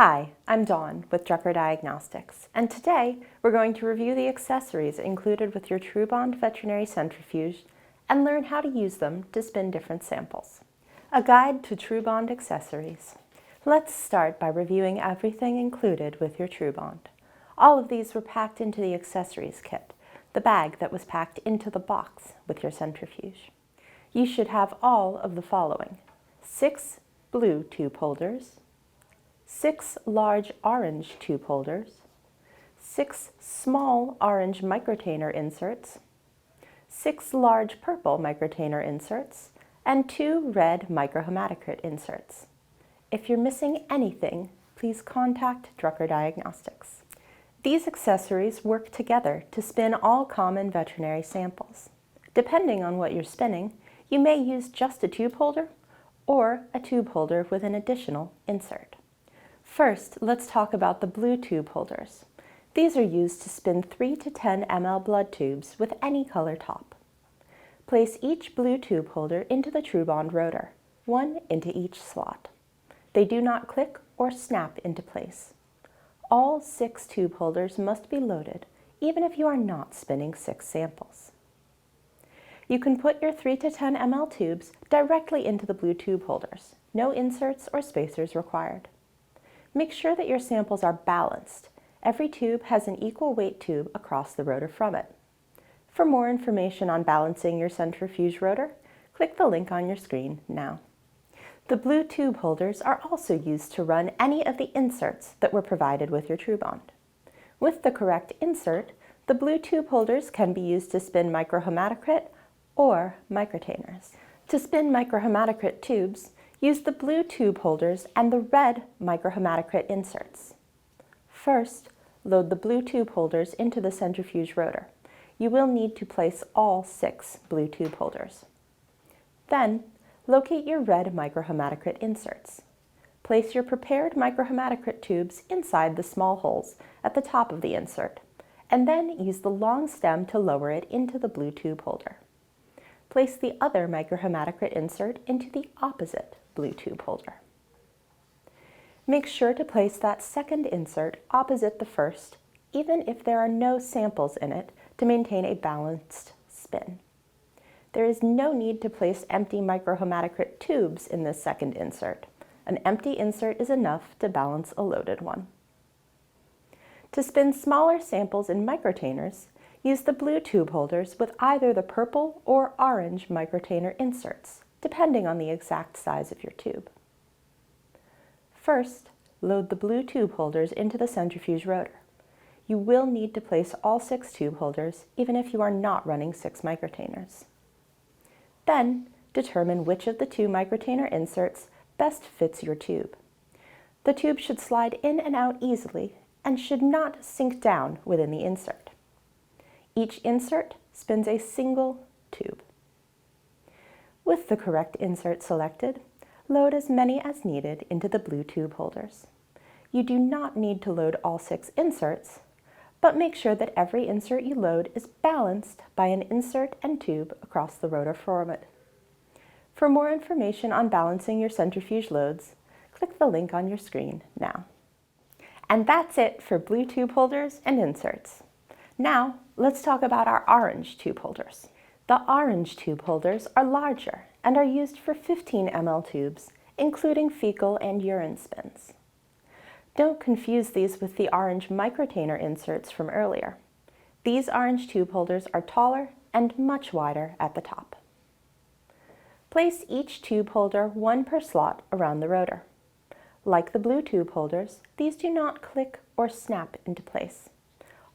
Hi, I'm Dawn with Drucker Diagnostics, and today we're going to review the accessories included with your TrueBond veterinary centrifuge and learn how to use them to spin different samples. A guide to TrueBond accessories. Let's start by reviewing everything included with your TrueBond. All of these were packed into the accessories kit, the bag that was packed into the box with your centrifuge. You should have all of the following: 6 blue tube holders, 6 large orange tube holders, 6 small orange microtainer inserts, 6 large purple microtainer inserts, and 2 red microhematocrit inserts. If you're missing anything, please contact Drucker Diagnostics. These accessories work together to spin all common veterinary samples. Depending on what you're spinning, you may use just a tube holder or a tube holder with an additional insert. First, let's talk about the blue tube holders. These are used to spin 3 to 10 ml blood tubes with any color top. Place each blue tube holder into the TrueBond rotor, one into each slot. They do not click or snap into place. All 6 tube holders must be loaded, even if you are not spinning 6 samples. You can put your 3 to 10 ml tubes directly into the blue tube holders. No inserts or spacers required. Make sure that your samples are balanced. Every tube has an equal weight tube across the rotor from it. For more information on balancing your centrifuge rotor, click the link on your screen now. The blue tube holders are also used to run any of the inserts that were provided with your TrueBond. With the correct insert, the blue tube holders can be used to spin microhematocrit or microtainers. To spin microhematocrit tubes, use the blue tube holders and the red microhematocrit inserts. First, load the blue tube holders into the centrifuge rotor. You will need to place all 6 blue tube holders. Then, locate your red microhematocrit inserts. Place your prepared microhematocrit tubes inside the small holes at the top of the insert, and then use the long stem to lower it into the blue tube holder. Place the other microhematocrit insert into the opposite blue tube holder. Make sure to place that second insert opposite the first, even if there are no samples in it, to maintain a balanced spin. There is no need to place empty microhematocrit tubes in this second insert. An empty insert is enough to balance a loaded one. To spin smaller samples in microtainers, use the blue tube holders with either the purple or orange microtainer inserts, depending on the exact size of your tube. First, load the blue tube holders into the centrifuge rotor. You will need to place all 6 tube holders, even if you are not running 6 microtainers. Then, determine which of the 2 microtainer inserts best fits your tube. The tube should slide in and out easily and should not sink down within the insert. Each insert spins a single tube. With the correct insert selected, load as many as needed into the blue tube holders. You do not need to load all 6 inserts, but make sure that every insert you load is balanced by an insert and tube across the rotor format. For more information on balancing your centrifuge loads, click the link on your screen now. And that's it for blue tube holders and inserts. Now, let's talk about our orange tube holders. The orange tube holders are larger and are used for 15 ml tubes, including fecal and urine spins. Don't confuse these with the orange microtainer inserts from earlier. These orange tube holders are taller and much wider at the top. Place each tube holder one per slot around the rotor. Like the blue tube holders, these do not click or snap into place.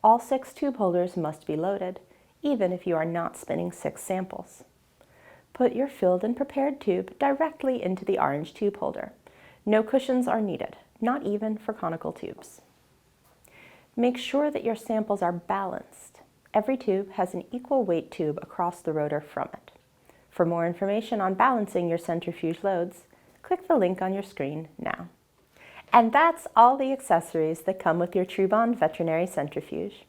All 6 tube holders must be loaded, even if you are not spinning 6 samples. Put your filled and prepared tube directly into the orange tube holder. No cushions are needed, not even for conical tubes. Make sure that your samples are balanced. Every tube has an equal weight tube across the rotor from it. For more information on balancing your centrifuge loads, click the link on your screen now. And that's all the accessories that come with your TrueBond veterinary centrifuge.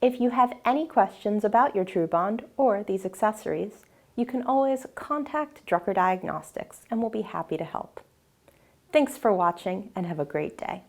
If you have any questions about your TrueBond or these accessories, you can always contact Drucker Diagnostics and we'll be happy to help. Thanks for watching and have a great day.